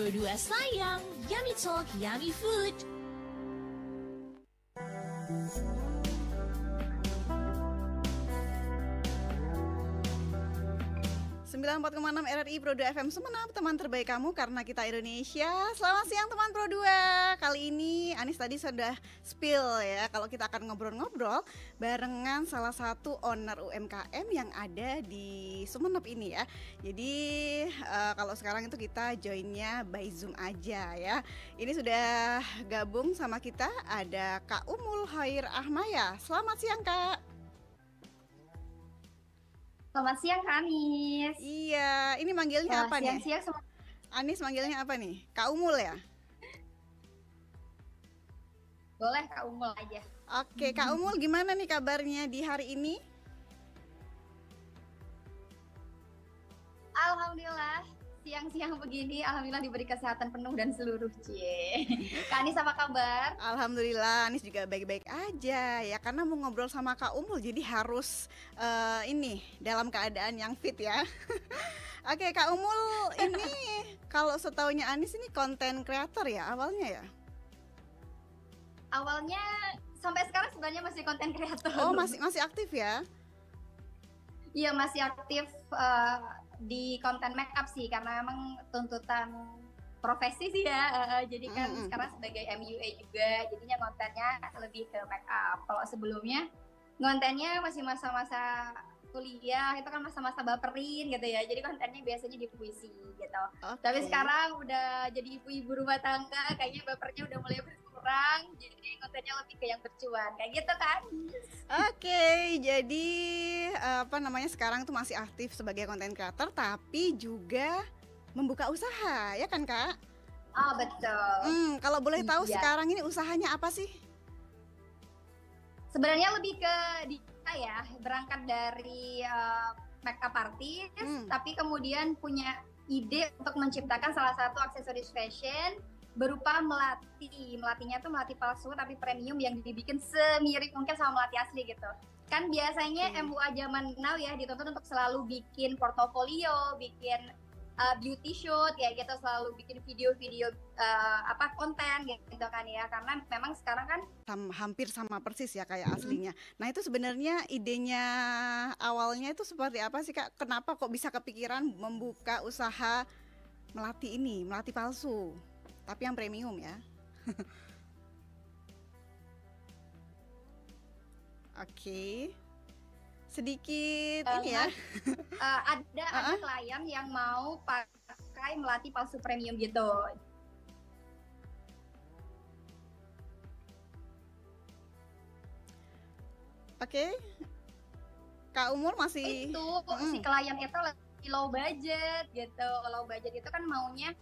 Pro 2 sayang, Yummy Talk, Yummy Food. 94,6 RRI Pro 2 FM Sumenep, teman terbaik kamu karena kita Indonesia. Selamat siang teman Pro 2. Kali ini Anis tadi sudah spill ya, kalau kita akan ngobrol-ngobrol barengan salah satu owner UMKM yang ada di Sumenep ini ya. Jadi kalau sekarang itu kita joinnya by Zoom aja ya. Ini sudah gabung sama kita ada Kak Umul Khair Ahmaya. Selamat siang Kak. Selamat siang Kak Anis. Iya, ini manggilnya apa nih? Siang-siang Anis manggilnya apa nih? Kak Umul ya? Boleh Kak Umul aja. Oke, Kak Umul gimana nih kabarnya di hari ini? Alhamdulillah, siang-siang begini alhamdulillah diberi kesehatan penuh dan seluruh cie. Kak Anis apa kabar? Alhamdulillah, Anis juga baik-baik aja ya, karena mau ngobrol sama Kak Umul jadi harus ini dalam keadaan yang fit ya. Oke, Kak Umul ini kalau setaunya Anis ini konten kreator ya awalnya ya? Awalnya sampai sekarang sebenarnya masih konten kreator. Oh, masih aktif ya? Iya, masih aktif di konten make up sih, karena memang tuntutan profesi sih ya. Jadi kan sekarang sebagai MUA juga, jadinya kontennya lebih ke make up. Kalau sebelumnya kontennya masih masa-masa kuliah, itu kan masa-masa baperin gitu ya. Jadi kontennya biasanya di puisi gitu. Okay. Tapi sekarang udah jadi ibu-ibu rumah tangga, kayaknya bapernya udah mulai berkurang. Jadi kontennya lebih ke yang bercuan, kayak gitu kan. Oke, jadi sekarang tuh masih aktif sebagai konten creator, tapi juga membuka usaha, ya kan Kak? Oh betul. Kalau boleh tahu sekarang ini usahanya apa sih? Sebenarnya lebih ke ya, berangkat dari makeup artist, tapi kemudian punya ide untuk menciptakan salah satu aksesoris fashion berupa melati. Melatinya tuh melati palsu tapi premium yang dibikin semirip mungkin sama melati asli gitu. Kan biasanya MUA zaman now ya dituntut untuk selalu bikin portofolio, bikin beauty shoot ya gitu, selalu bikin video-video konten gitu kan ya, karena memang sekarang kan hampir sama persis ya kayak aslinya. Nah itu sebenarnya idenya awalnya itu seperti apa sih Kak? Kenapa kok bisa kepikiran membuka usaha melati ini, melati palsu tapi yang premium ya? Oke. Sedikit ini ya. Ada klien yang mau pakai melati palsu premium gitu. Oke. Kak Umur masih itu si klien itu lagi low budget gitu. Low budget itu kan maunya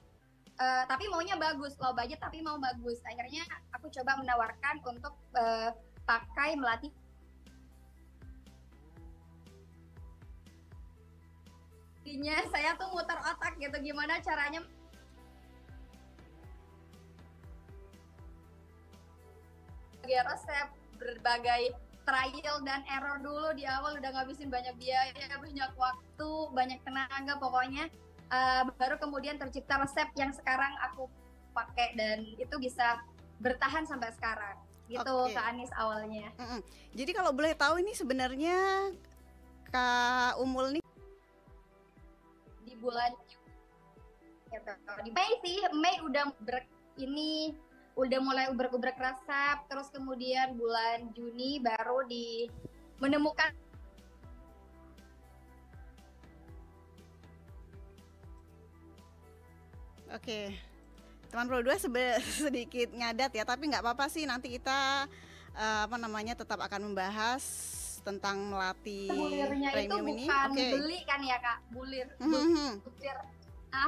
tapi maunya bagus, low budget tapi mau bagus. Akhirnya aku coba menawarkan untuk pakai melati. Saya tuh muter otak gitu, gimana caranya berbagai resep, berbagai trial dan error dulu di awal, udah ngabisin banyak biaya, banyak waktu, banyak tenaga pokoknya, baru kemudian tercipta resep yang sekarang aku pakai dan itu bisa bertahan sampai sekarang gitu. Kak Anis awalnya. Jadi kalau boleh tahu ini sebenarnya Kak Umul nih di bulan gitu. Di Mei sih, Mei udah udah mulai ubrek-ubrek resep, terus kemudian bulan Juni baru menemukan. Oke. Teman Pro 2 sedikit ngadat ya, tapi nggak apa-apa sih, nanti kita tetap akan membahas tentang melati bulirnya premium itu ini. Bukan beli kan ya Kak, butir.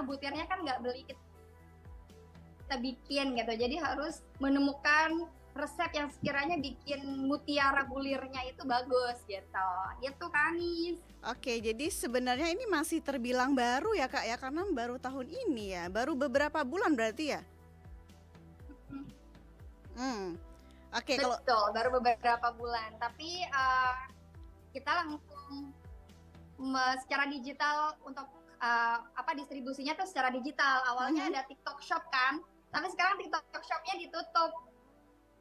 Butirnya kan nggak beli, kita bikin gitu. Jadi harus menemukan resep yang sekiranya bikin mutiara bulirnya itu bagus gitu. Itu kan Anis. Oke, jadi sebenarnya ini masih terbilang baru ya Kak ya, karena baru tahun ini ya, baru beberapa bulan berarti ya. Oke, betul, baru beberapa bulan. Tapi kita langsung secara digital untuk distribusinya tuh secara digital. Awalnya ada TikTok Shop kan, tapi sekarang TikTok Shopnya ditutup.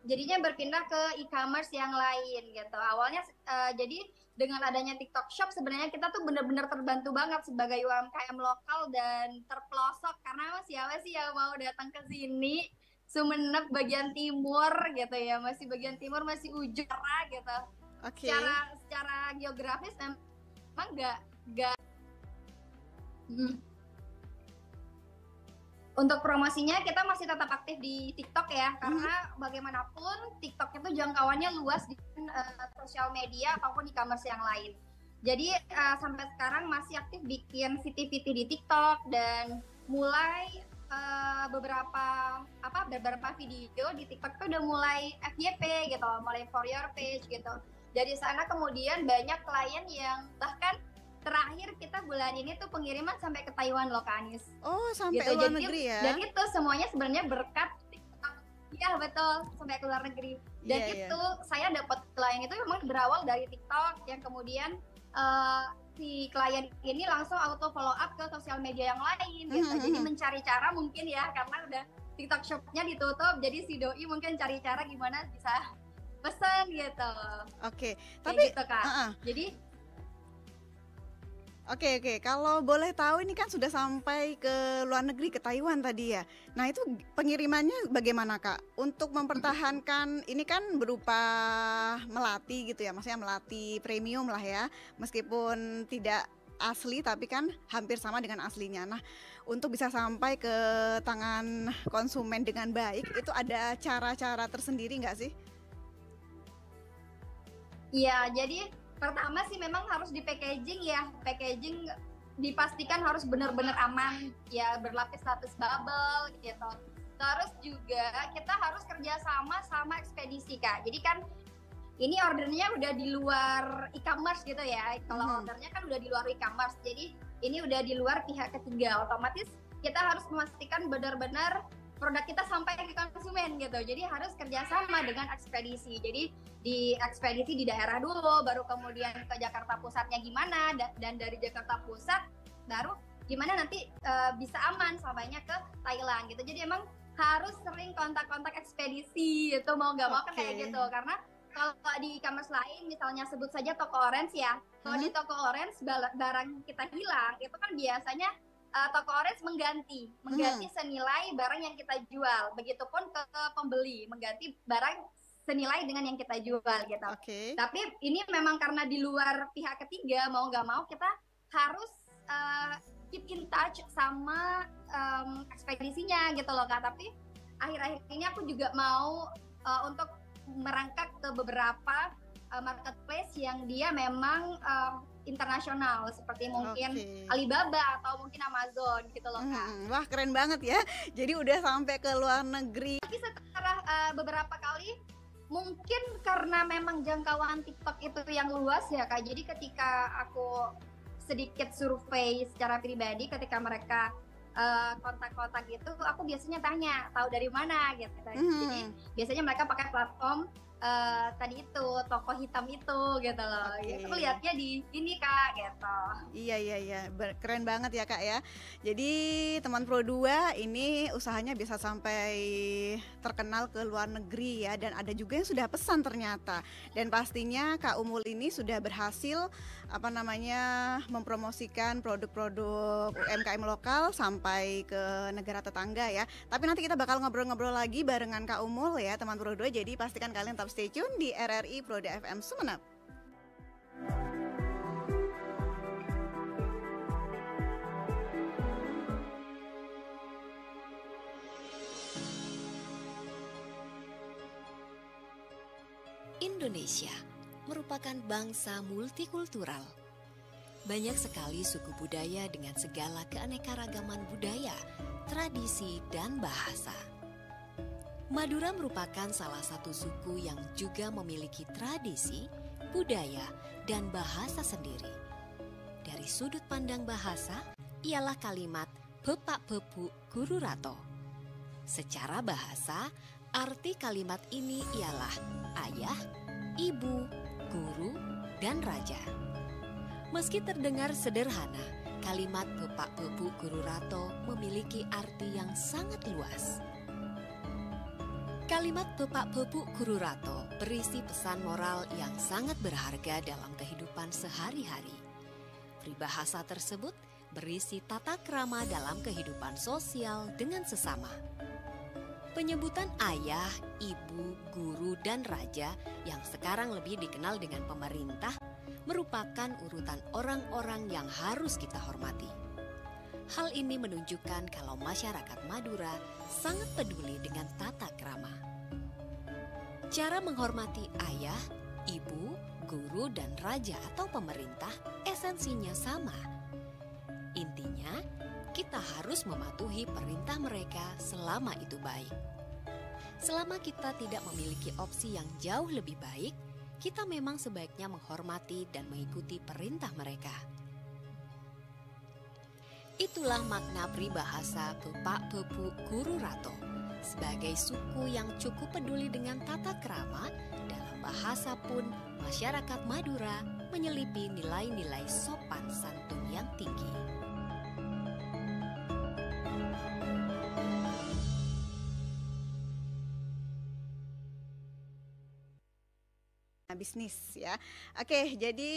Jadinya berpindah ke e-commerce yang lain gitu. Awalnya jadi dengan adanya TikTok Shop sebenarnya kita tuh benar-benar terbantu banget sebagai UMKM lokal dan terpelosok, karena siapa sih yang mau datang ke sini, Sumeneb bagian timur gitu ya, masih bagian timur, masih ujung gitu. Secara geografis memang nggak Untuk promosinya kita masih tetap aktif di TikTok ya, karena bagaimanapun TikTok itu jangkauannya luas di sosial media ataupun e-commerce yang lain. Jadi sampai sekarang masih aktif bikin VT-VT di TikTok, dan mulai beberapa video di TikTok itu udah mulai FYP gitu, mulai for your page gitu. Dari sana kemudian banyak klien yang bahkan terakhir kita bulan ini tuh pengiriman sampai ke Taiwan loh Kak Anis. Oh, sampai gitu. luar negeri ya? Dan itu semuanya sebenarnya berkat TikTok. Iya betul, sampai ke luar negeri. Dan itu saya dapat klien itu memang berawal dari TikTok, yang kemudian si klien ini langsung auto follow up ke sosial media yang lain gitu. Jadi mencari cara mungkin ya, karena udah TikTok shopnya ditutup, jadi si doi mungkin cari cara gimana bisa pesan gitu. Oke, tapi gitu, Kak. Jadi Oke, kalau boleh tahu ini kan sudah sampai ke luar negeri, ke Taiwan tadi ya. Nah itu pengirimannya bagaimana Kak? Untuk mempertahankan, ini kan berupa melati gitu ya, maksudnya melati premium lah ya. Meskipun tidak asli tapi kan hampir sama dengan aslinya. Nah untuk bisa sampai ke tangan konsumen dengan baik, itu ada cara-cara tersendiri nggak sih? Iya, jadi pertama sih memang harus di packaging ya, packaging dipastikan harus benar-benar aman ya, berlapis-lapis bubble gitu. Terus juga kita harus kerjasama sama ekspedisi Kak. Jadi kan ini ordernya udah di luar e-commerce gitu ya. Kalau ordernya kan udah di luar e-commerce, jadi ini udah di luar pihak ketiga. Otomatis kita harus memastikan benar-benar produk kita sampai ke konsumen gitu. Jadi harus kerjasama dengan ekspedisi. Jadi di ekspedisi di daerah dulu, baru kemudian ke Jakarta Pusatnya gimana, dan dari Jakarta Pusat baru gimana nanti bisa aman sampainya ke Thailand gitu. Jadi emang harus sering kontak-kontak ekspedisi itu, mau nggak mau kan kayak gitu. Karena kalau di e-commerce lain, misalnya sebut saja toko orange ya, kalau di toko orange barang kita hilang, itu kan biasanya toko orange mengganti senilai barang yang kita jual. Begitupun ke pembeli, mengganti barang senilai dengan yang kita jual gitu. Tapi ini memang karena di luar pihak ketiga, mau nggak mau kita harus keep in touch sama ekspedisinya gitu loh Kak. Tapi akhir-akhir ini aku juga mau untuk merangkak ke beberapa marketplace yang dia memang internasional, seperti mungkin Alibaba atau mungkin Amazon gitu loh Kak. Wah keren banget ya, jadi udah sampai ke luar negeri. Tapi setelah beberapa kali, mungkin karena memang jangkauan TikTok itu yang luas ya Kak, jadi ketika aku sedikit survei secara pribadi, ketika mereka kontak-kontak gitu, aku biasanya tanya tahu dari mana gitu. Jadi biasanya mereka pakai platform tadi itu, toko hitam itu gitu loh. Aku lihatnya di ini Kak gitu. Iya, keren banget ya Kak ya. Jadi teman Pro 2 ini usahanya bisa sampai terkenal ke luar negeri ya, dan ada juga yang sudah pesan ternyata. Dan pastinya Kak Umul ini sudah berhasil mempromosikan produk-produk UMKM lokal sampai ke negara tetangga ya. Tapi nanti kita bakal ngobrol-ngobrol lagi barengan Kak Umul ya teman Pro 2. Jadi pastikan kalian tetap stay tune di RRI Pro 2 FM Sumeneb. Indonesia merupakan bangsa multikultural. Banyak sekali suku budaya dengan segala keanekaragaman budaya, tradisi, dan bahasa. Madura merupakan salah satu suku yang juga memiliki tradisi, budaya, dan bahasa sendiri. Dari sudut pandang bahasa, ialah kalimat Bepak Bepu Guru Rato. Secara bahasa, arti kalimat ini ialah ayah, ibu, guru, dan raja. Meski terdengar sederhana, kalimat Bapak Bebu Guru Rato memiliki arti yang sangat luas. Kalimat Bapak Bebu Guru Rato berisi pesan moral yang sangat berharga dalam kehidupan sehari-hari. Peribahasa tersebut berisi tata krama dalam kehidupan sosial dengan sesama. Penyebutan ayah, ibu, guru, dan raja yang sekarang lebih dikenal dengan pemerintah merupakan urutan orang-orang yang harus kita hormati. Hal ini menunjukkan kalau masyarakat Madura sangat peduli dengan tata krama. Cara menghormati ayah, ibu, guru, dan raja atau pemerintah esensinya sama. Intinya, kita harus mematuhi perintah mereka selama itu baik. Selama kita tidak memiliki opsi yang jauh lebih baik, kita memang sebaiknya menghormati dan mengikuti perintah mereka. Itulah makna peribahasa Bapak Bebu Guru Rato sebagai suku yang cukup peduli dengan tata krama. Dalam bahasa pun, masyarakat Madura menyelipi nilai-nilai sopan santun yang tinggi. Bisnis ya. Oke, jadi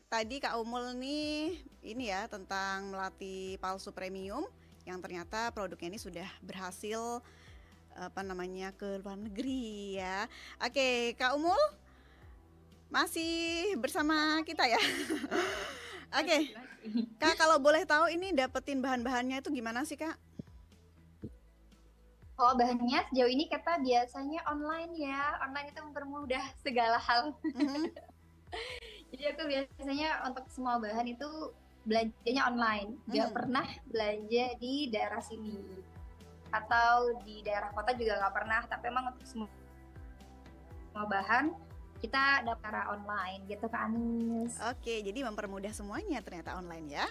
tadi Kak Umul nih ini ya tentang melati palsu premium yang ternyata produknya ini sudah berhasil ke luar negeri ya. Oke, Kak Umul masih bersama kita ya. Oke. Kak, kalau boleh tahu ini dapetin bahan-bahannya itu gimana sih, Kak? Oh, bahannya sejauh ini kita biasanya online ya. Online itu mempermudah segala hal. Jadi aku biasanya untuk semua bahan itu belanjanya online. Gak pernah belanja di daerah sini. Atau di daerah kota juga gak pernah. Tapi emang untuk semua bahan kita dapat secara online gitu Kak Anis. Oke, jadi mempermudah semuanya ternyata online ya.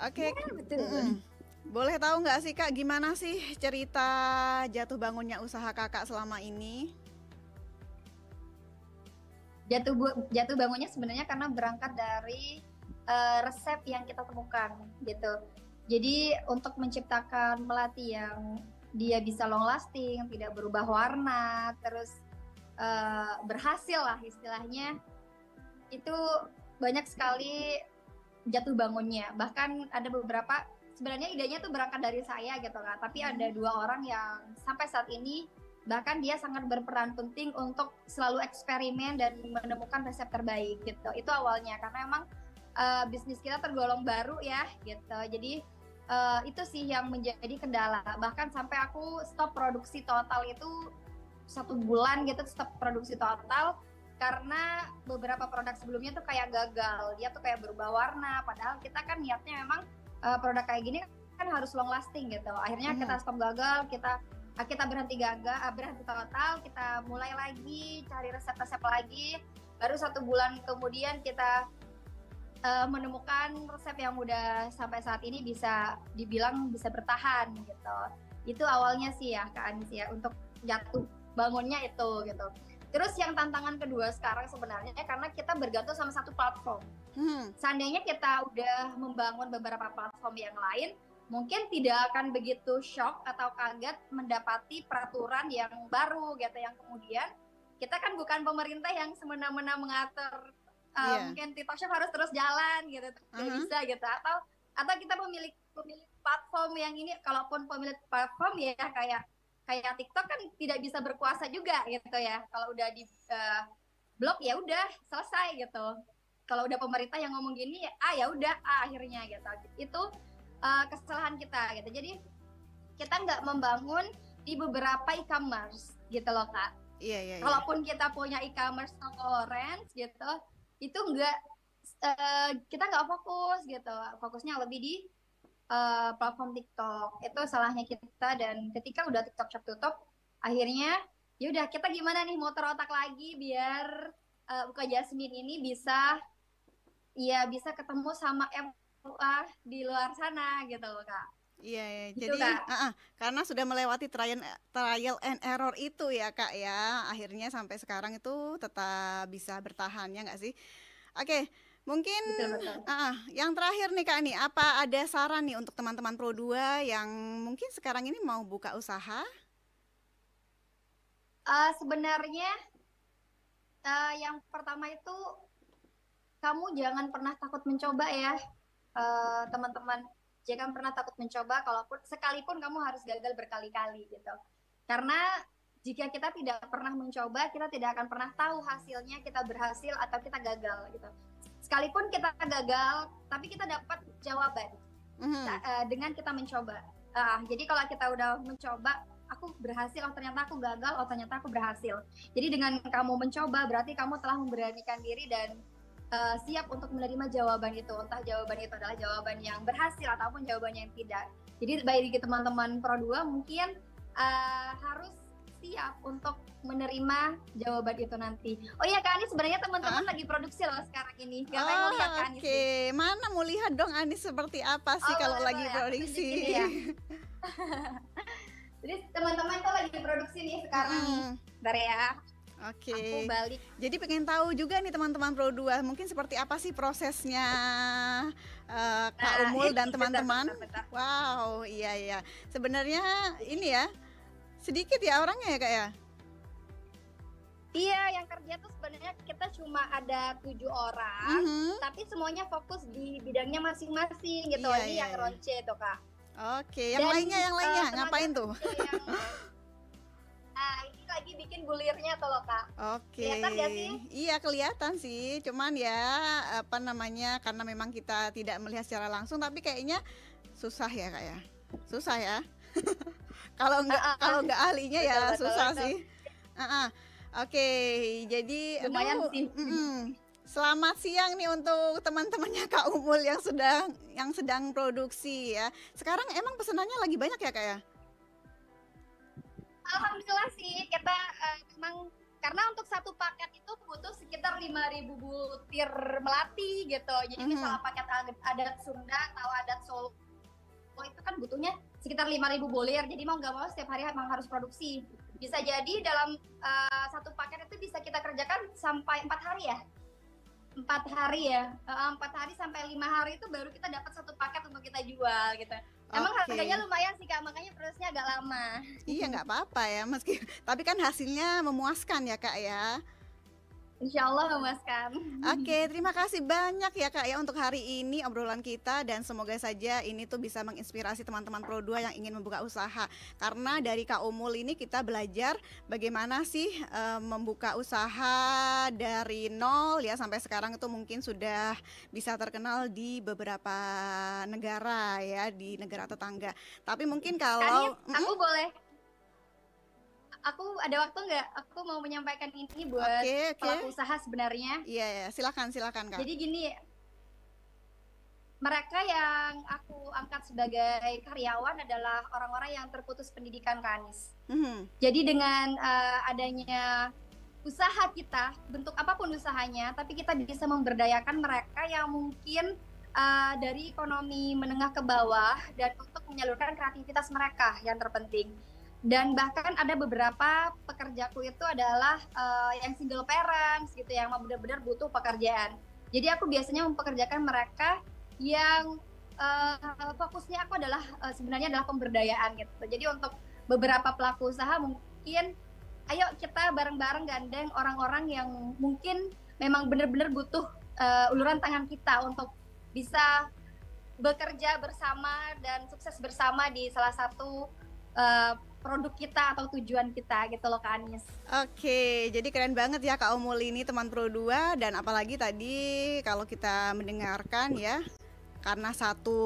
Oke, ya, betul. Boleh tahu nggak sih Kak, gimana sih cerita jatuh bangunnya usaha Kakak selama ini? Jatuh bangunnya sebenarnya karena berangkat dari resep yang kita temukan gitu. Jadi untuk menciptakan melati yang dia bisa long lasting, tidak berubah warna, terus berhasil lah istilahnya, itu banyak sekali jatuh bangunnya. Bahkan ada beberapa, sebenarnya idenya tuh berangkat dari saya gitu kan, tapi ada 2 orang yang sampai saat ini bahkan dia sangat berperan penting untuk selalu eksperimen dan menemukan resep terbaik gitu. Itu awalnya karena emang bisnis kita tergolong baru ya gitu. Jadi itu sih yang menjadi kendala. Bahkan sampai aku stop produksi total itu 1 bulan gitu, stop produksi total karena beberapa produk sebelumnya tuh kayak gagal. Dia tuh kayak berubah warna, padahal kita kan niatnya memang produk kayak gini kan harus long lasting gitu. Akhirnya kita stop gagal, kita berhenti total, kita mulai lagi cari resep-resep lagi. Baru 1 bulan kemudian kita menemukan resep yang udah sampai saat ini bisa dibilang bisa bertahan gitu. Itu awalnya sih ya Kak Anis ya, untuk jatuh bangunnya itu gitu. Terus yang tantangan kedua sekarang sebenarnya karena kita bergantung sama satu platform. Seandainya kita udah membangun beberapa platform yang lain, mungkin tidak akan begitu shock atau kaget mendapati peraturan yang baru gitu, yang kemudian kita kan bukan pemerintah yang semena-mena mengatur mungkin TikTok Shop harus terus jalan gitu, nggak bisa gitu, atau kita pemilik platform yang ini, kalaupun pemilik platform ya kayak TikTok kan tidak bisa berkuasa juga gitu ya. Kalau udah di blok ya udah selesai gitu. Kalau udah pemerintah yang ngomong gini ya udah akhirnya gitu. Itu kesalahan kita gitu. Jadi kita nggak membangun di beberapa e-commerce gitu loh Kak. Iya. Kalaupun kita punya e-commerce toko orange gitu, itu kita nggak fokus gitu. Fokusnya lebih di platform TikTok. Itu salahnya kita. Dan ketika udah TikTok Shop tutup, akhirnya yaudah kita gimana nih muter otak lagi biar Buka Jasmine ini bisa ketemu sama MUA di luar sana gitu loh Kak. Iya, gitu, jadi karena sudah melewati trial and error itu ya Kak ya, akhirnya sampai sekarang itu tetap bisa bertahan ya nggak sih? Oke, Mungkin Betul-betul. yang terakhir nih Kak Ani, apa ada saran nih untuk teman-teman Pro 2 yang mungkin sekarang ini mau buka usaha? Sebenarnya yang pertama itu kamu jangan pernah takut mencoba ya, teman-teman. Jangan pernah takut mencoba, kalaupun sekalipun kamu harus gagal berkali-kali gitu. Karena jika kita tidak pernah mencoba, kita tidak akan pernah tahu hasilnya kita berhasil atau kita gagal gitu. Sekalipun kita gagal, tapi kita dapat jawaban dengan kita mencoba. Jadi kalau kita udah mencoba, aku berhasil, oh ternyata aku gagal, oh ternyata aku berhasil. Jadi dengan kamu mencoba, berarti kamu telah memberanikan diri dan siap untuk menerima jawaban itu. Entah jawaban itu adalah jawaban yang berhasil ataupun jawaban yang tidak. Jadi bagi teman-teman Pro 2 mungkin harus siap untuk menerima jawaban itu nanti. Oh iya Kak Anis, sebenarnya teman-teman lagi produksi loh sekarang ini. Gak mau lihat Kak Anis. Oke, mana mau lihat dong Anis seperti apa sih kalau lagi produksi. Ya. Jadi teman-teman tuh lagi produksi nih sekarang nih. Bentar ya. Oke. Aku balik. Jadi pengen tahu juga nih teman-teman Pro 2, mungkin seperti apa sih prosesnya Kak Umul dan teman-teman. Wow, iya. Sebenarnya ini ya, sedikit ya orangnya ya Kak ya? Iya, yang kerja tuh sebenarnya kita cuma ada 7 orang, tapi semuanya fokus di bidangnya masing-masing gitu. Iya, ini yang ronce tuh Kak. Oke, yang lainnya ngapain tuh? Ini lagi bikin bulirnya tuh loh Kak. Oke. Kelihatan gak sih? Iya kelihatan sih, cuman ya apa namanya, karena memang kita tidak melihat secara langsung, tapi kayaknya susah ya Kak ya, susah ya. Kalau nggak ahlinya ya betul, susah betul. Sih. Oke, jadi lumayan sih. Selamat siang nih untuk teman-temannya Kak Umul yang sedang produksi ya. Sekarang emang pesanannya lagi banyak ya Kak ya? Alhamdulillah sih, kita memang karena untuk satu paket itu butuh sekitar 5.000 butir melati gitu. Jadi misalnya paket adat Sunda atau adat Solo itu kan butuhnya sekitar 5.000 bulir. Jadi mau nggak mau setiap hari memang harus produksi. Bisa jadi dalam satu paket itu bisa kita kerjakan sampai 4 hari ya. 4 hari ya. 4 hari sampai 5 hari itu baru kita dapat satu paket untuk kita jual gitu. Emang harganya lumayan sih Kak, makanya prosesnya agak lama. Iya nggak apa-apa ya, tapi kan hasilnya memuaskan ya Kak ya. Insya Allah memuaskan. Oke, terima kasih banyak ya Kak ya untuk hari ini obrolan kita, dan semoga saja ini tuh bisa menginspirasi teman-teman Pro 2 yang ingin membuka usaha. Karena dari Kak Umul ini kita belajar bagaimana sih membuka usaha dari nol ya sampai sekarang itu mungkin sudah bisa terkenal di beberapa negara ya, di negara tetangga. Tapi mungkin kalau aku boleh, aku ada waktu nggak? Aku mau menyampaikan ini buat pelaku usaha sebenarnya. Iya, silakan Kak. Jadi gini, mereka yang aku angkat sebagai karyawan adalah orang-orang yang terputus pendidikan Kak Anis. Jadi dengan adanya usaha kita, bentuk apapun usahanya, tapi kita bisa memberdayakan mereka yang mungkin dari ekonomi menengah ke bawah dan untuk menyalurkan kreativitas mereka yang terpenting. Dan bahkan ada beberapa pekerjaku itu adalah yang single parents gitu, yang benar-benar butuh pekerjaan. Jadi aku biasanya mempekerjakan mereka yang fokusnya aku adalah sebenarnya adalah pemberdayaan gitu. Jadi untuk beberapa pelaku usaha mungkin ayo kita bareng-bareng gandeng orang-orang yang mungkin memang benar-benar butuh uluran tangan kita untuk bisa bekerja bersama dan sukses bersama di salah satu produk kita atau tujuan kita gitu loh Kak Anis. Oke, jadi keren banget ya Kak Umul ini teman Pro 2, dan apalagi tadi kalau kita mendengarkan ya, karena satu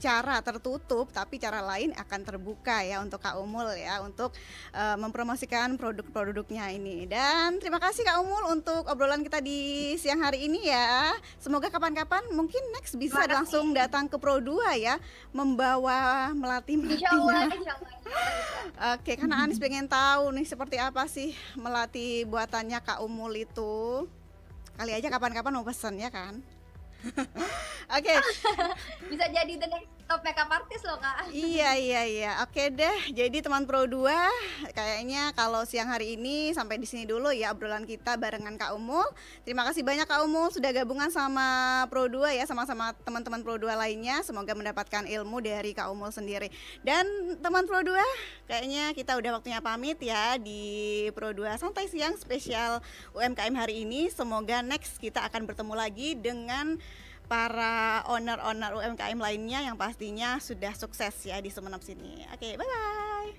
cara tertutup tapi cara lain akan terbuka ya untuk Kak Umul ya, untuk mempromosikan produk-produknya ini. Dan terima kasih Kak Umul untuk obrolan kita di siang hari ini ya. Semoga kapan-kapan mungkin next bisa langsung datang ke Pro 2 ya, membawa melati-melatinya. Insya Allah. Oke, karena Anis pengen tahu nih seperti apa sih melati buatannya Kak Umul itu. Kali aja kapan-kapan mau pesen ya kan. Oke. Bisa jadi the next top makeup artist loh Kak. Iya. Oke deh. Jadi teman Pro 2, kayaknya kalau siang hari ini sampai di sini dulu ya obrolan kita barengan Kak Umul. Terima kasih banyak Kak Umul sudah gabungan sama Pro 2 ya, sama-sama teman-teman Pro 2 lainnya. Semoga mendapatkan ilmu dari Kak Umul sendiri. Dan teman Pro 2, kayaknya kita udah waktunya pamit ya di Pro 2 Santai Siang spesial UMKM hari ini. Semoga next kita akan bertemu lagi dengan para owner-owner UMKM lainnya yang pastinya sudah sukses ya di Sumeneb sini. Oke, bye-bye.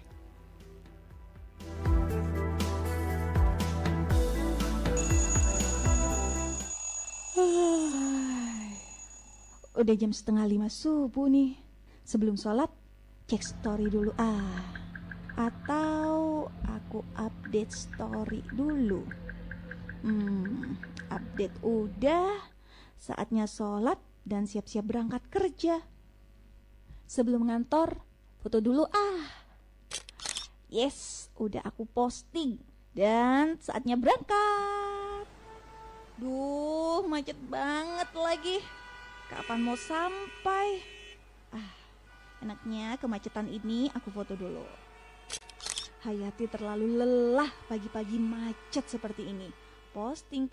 Udah jam 4:30 subuh nih. Sebelum sholat, cek story dulu atau aku update story dulu. Update udah. Saatnya sholat dan siap-siap berangkat kerja. Sebelum ngantor, foto dulu Yes, udah aku posting. Dan saatnya berangkat. Duh, macet banget lagi. Kapan mau sampai? Enaknya kemacetan ini aku foto dulu. Hayati terlalu lelah pagi-pagi macet seperti ini. Posting.